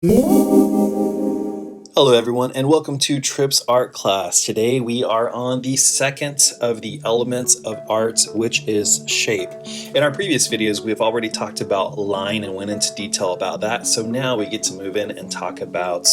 Hello everyone and welcome to Tripp's art class. Today we are on the second of the elements of art, which is shape. In our previous videos we've already talked about line and went into detail about that, so now we get to move in and talk about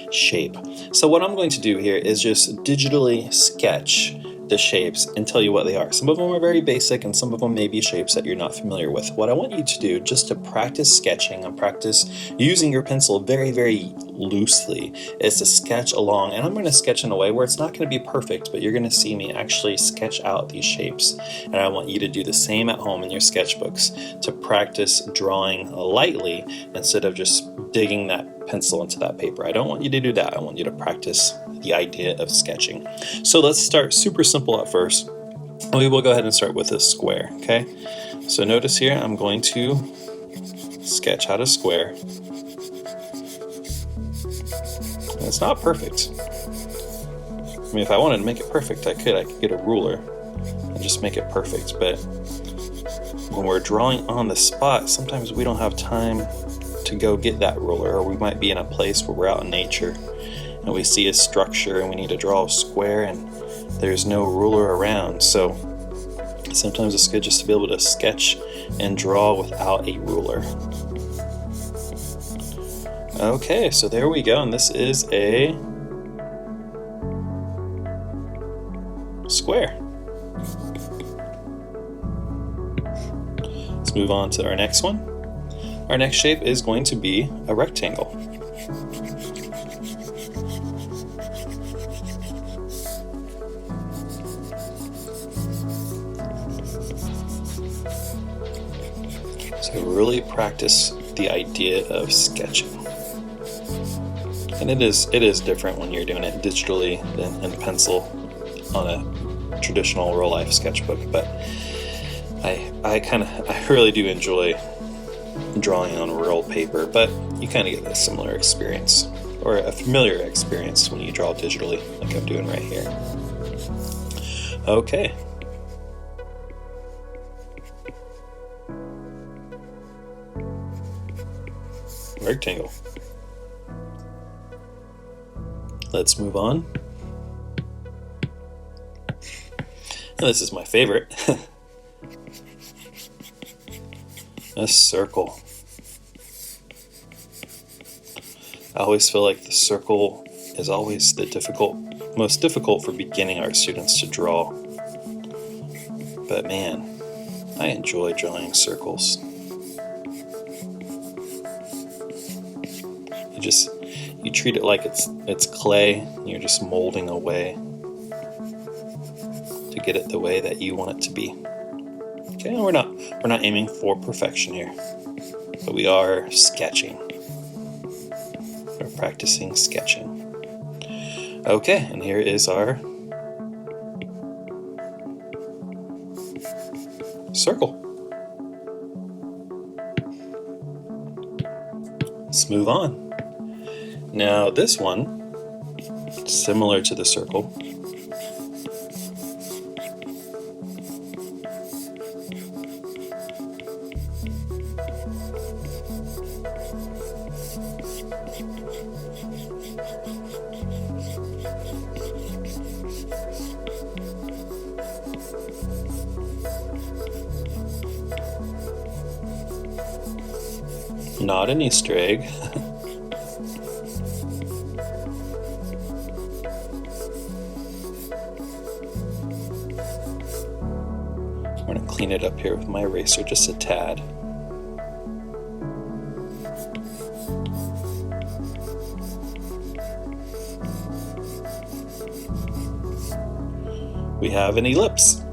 shape. So what I'm going to do here is just digitally sketch the shapes and tell you what they are. Some of them are very basic and some of them may be shapes that you're not familiar with. What I want you to do, just to practice sketching and practice using your pencil very loosely, is to sketch along. And I'm going to sketch in a way where it's not going to be perfect, but you're going to see me actually sketch out these shapes. And I want you to do the same at home in your sketchbooks to practice drawing lightly instead of just digging that pencil into that paper. I don't want you to do that. I want you to practice the idea of sketching. So let's start super simple at first. We will go ahead and start with a square, okay? So notice here I'm going to sketch out a square. And it's not perfect. I mean, if I wanted to make it perfect, I could get a ruler and just make it perfect, but when we're drawing on the spot, sometimes we don't have time to go get that ruler, or we might be in a place where we're out in nature and we see a structure and we need to draw a square and there's no ruler around. So sometimes it's good just to be able to sketch and draw without a ruler. Okay, so there we go, and this is a square. Let's move on to our next one. Our next shape is going to be a rectangle. So really practice the idea of sketching. And it is different when you're doing it digitally than in pencil on a traditional real life sketchbook, but I really do enjoy drawing on real paper, but you kind of get a similar experience, or a familiar experience, when you draw digitally like I'm doing right here. Okay. Rectangle. Let's move on. And this is my favorite. A circle. I always feel like the circle is always the most difficult for beginning art students to draw. But man, I enjoy drawing circles. You treat it like it's clay, and you're just molding away to get it the way that you want it to be. Okay, we're not aiming for perfection here, but we are sketching. We're practicing sketching. Okay, and here is our circle. Let's move on. Now this one, similar to the circle, not an Easter egg. I'm going to clean it up here with my eraser just a tad. We have an ellipse,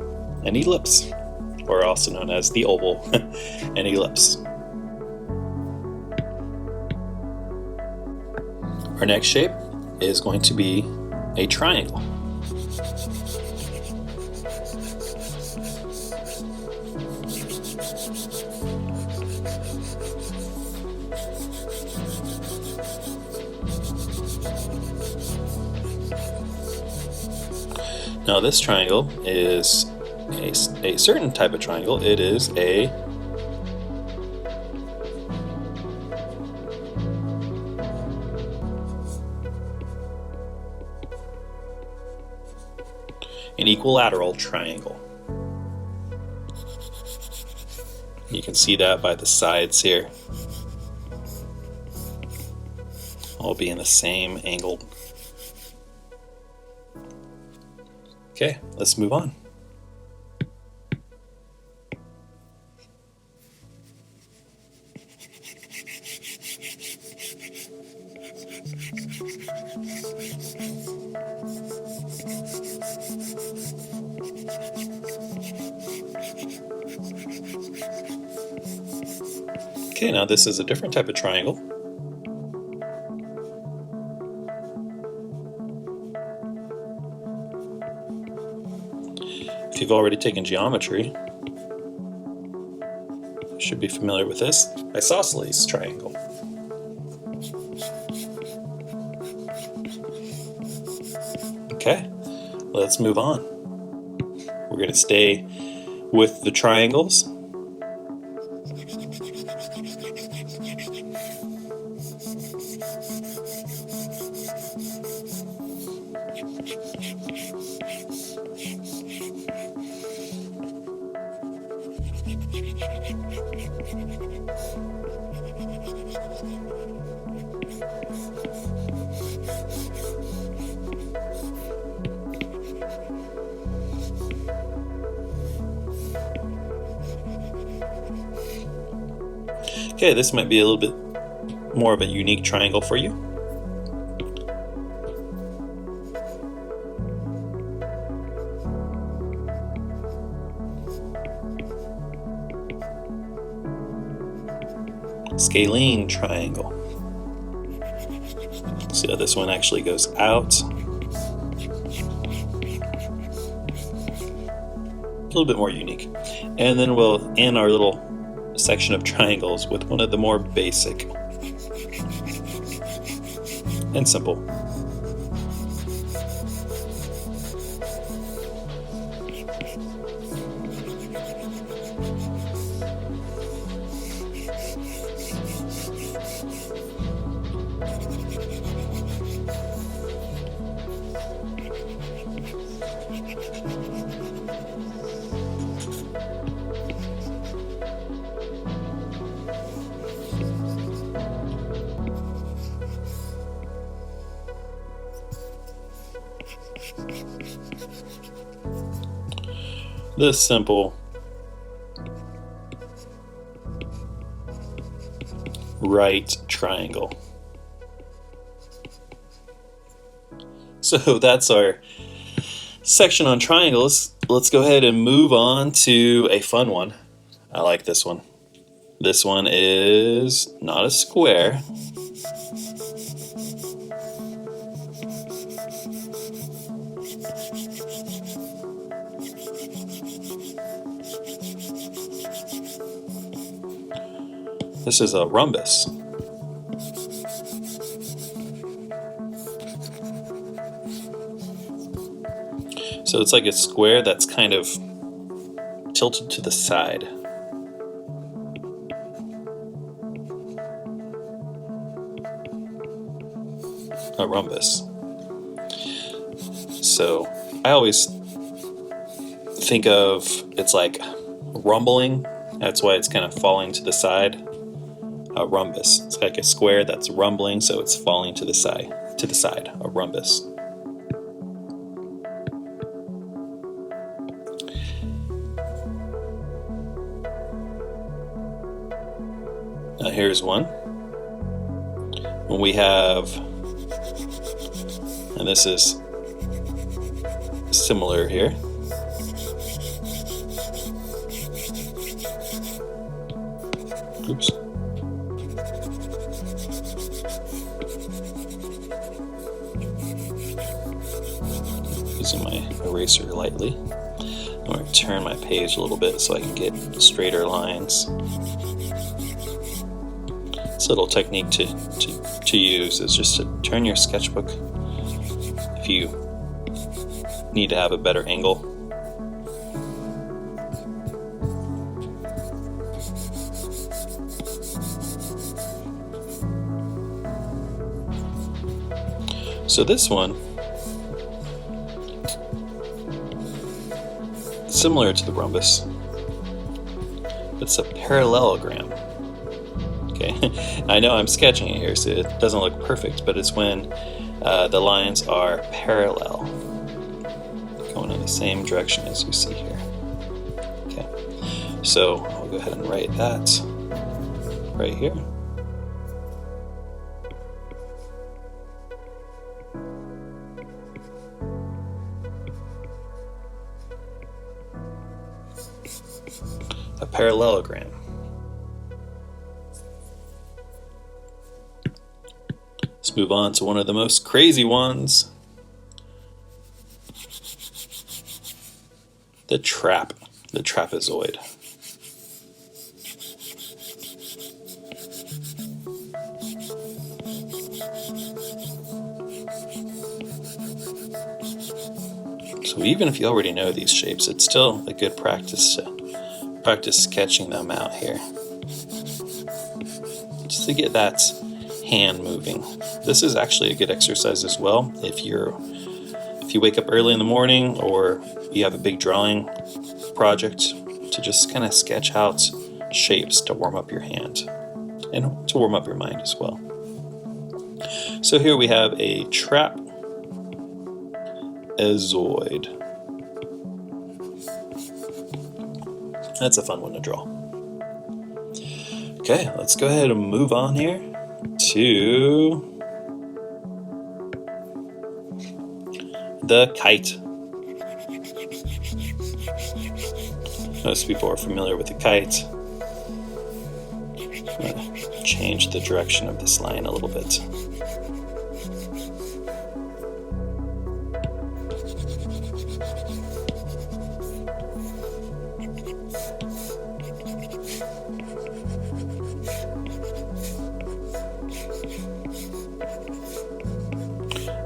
or also known as the oval, an ellipse. Our next shape is going to be a triangle. Now this triangle is a certain type of triangle. It is a an equilateral triangle. You can see that by the sides here, all being the same angle. Okay, let's move on. Okay, now this is a different type of triangle. If you've already taken geometry, you should be familiar with this isosceles triangle. Okay, let's move on. We're going to stay with the triangles. Okay, this might be a little bit more of a unique triangle for you. Scalene triangle. See how this one actually goes out. A little bit more unique. And then we'll end our little section of triangles with one of the more basic and simple. This simple right triangle. So that's our section on triangles. Let's go ahead and move on to a fun one. I like this one. This one is not a square. This is a rhombus. So it's like a square that's kind of tilted to the side. A rhombus. So I always think of it's like rumbling. That's why it's kind of falling to the side. A rhombus. It's like a square that's rumbling, so it's falling to the side. A rhombus. Now here's one. When we have, and this is similar here. Oops. Using my eraser lightly. I'm going to turn my page a little bit so I can get straighter lines. This little technique to use is just to turn your sketchbook if you need to have a better angle. So this one similar to the rhombus. It's a parallelogram. Okay, I know I'm sketching it here, so it doesn't look perfect, but it's when the lines are parallel, going in the same direction as you see here. Okay, so I'll go ahead and write that right here. A parallelogram. Let's move on to one of the most crazy ones. The trapezoid. So even if you already know these shapes, it's still a good practice to practice sketching them out here, just to get that hand moving. This is actually a good exercise as well if you wake up early in the morning or you have a big drawing project, to just kind of sketch out shapes to warm up your hand and to warm up your mind as well. So here we have a trapezoid. That's a fun one to draw. Okay, let's go ahead and move on here to the kite. Most people are familiar with the kite. I'm going to change the direction of this line a little bit.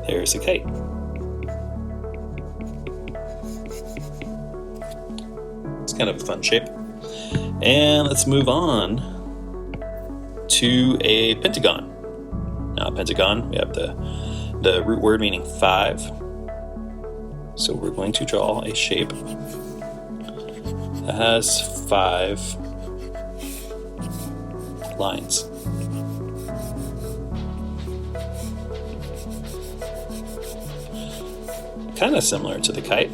There's a kite. It's kind of a fun shape. And let's move on to a pentagon. Now, a pentagon, we have the root word meaning 5. So we're going to draw a shape that has 5 lines. Kind of similar to the kite.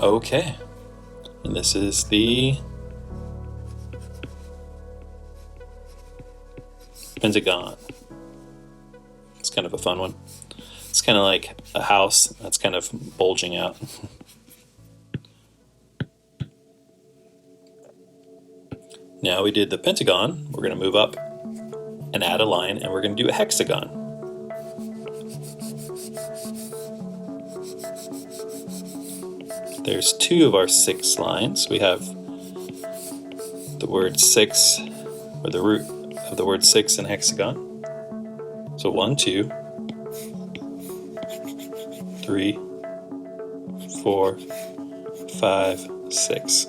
Okay, and this is the Pentagon. It's kind of a fun one. It's kind of like a house that's kind of bulging out. Now we did the Pentagon, we're going to move up and add a line, and we're going to do a hexagon. There's 2 of our 6 lines. We have the word 6, or the root of the word 6 in hexagon. So 1, 2, 3, 4, 5, 6.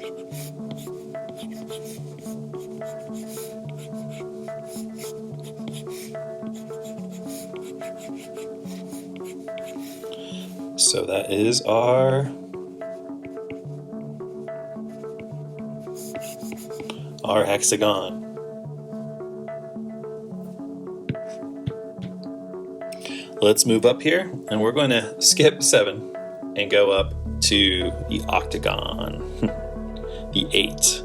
So that is our hexagon. Let's move up here, and we're going to skip 7 and go up to the octagon, the 8.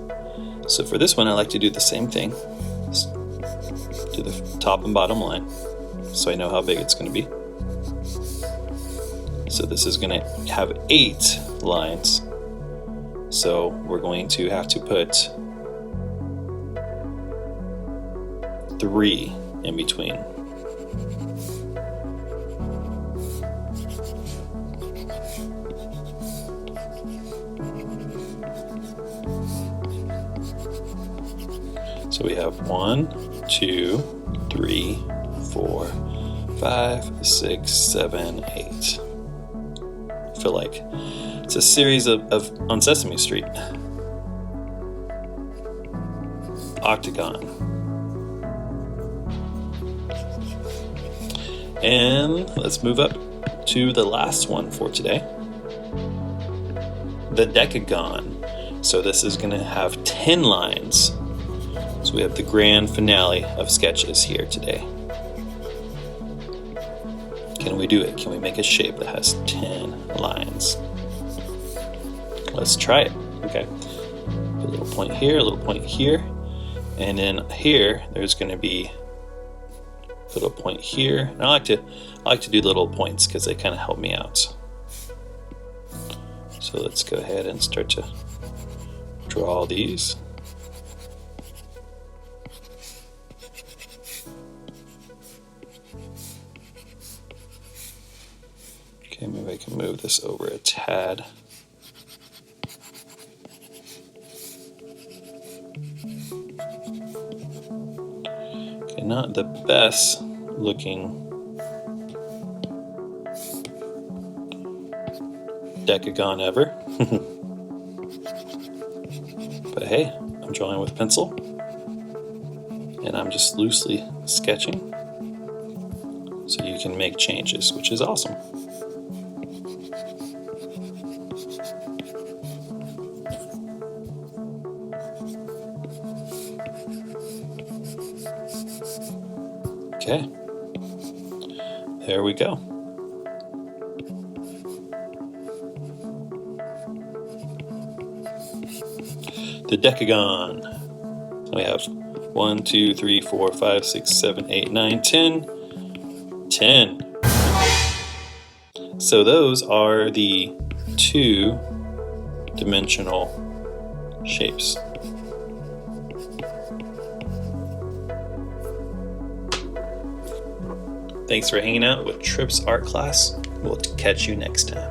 So for this one, I like to do the same thing. Just do the top and bottom line, so I know how big it's going to be. So this is going to have 8 lines. So we're going to have to put 3 in between. So we have 1, 2, 3, 4, 5, 6, 7, 8. I feel like it's a series of on Sesame Street. Octagon. And let's move up to the last one for today. The Decagon. So this is going to have 10 lines. So we have the grand finale of sketches here today. Can we do it? Can we make a shape that has 10 lines? Let's try it. Okay. Put a little point here, a little point here. And then here, there's going to be a little point here. And I like to do little points because they kind of help me out. So let's go ahead and start to draw these. Okay, maybe I can move this over a tad. Okay, not the best looking Decagon ever. But hey, I'm drawing with pencil and I'm just loosely sketching so you can make changes, which is awesome. Okay, there we go. The Decagon. We have 1, 2, 3, 4, 5, 6, 7, 8, 9, 10. 10. So those are the 2-dimensional shapes. Thanks for hanging out with Tripp's art class. We'll catch you next time.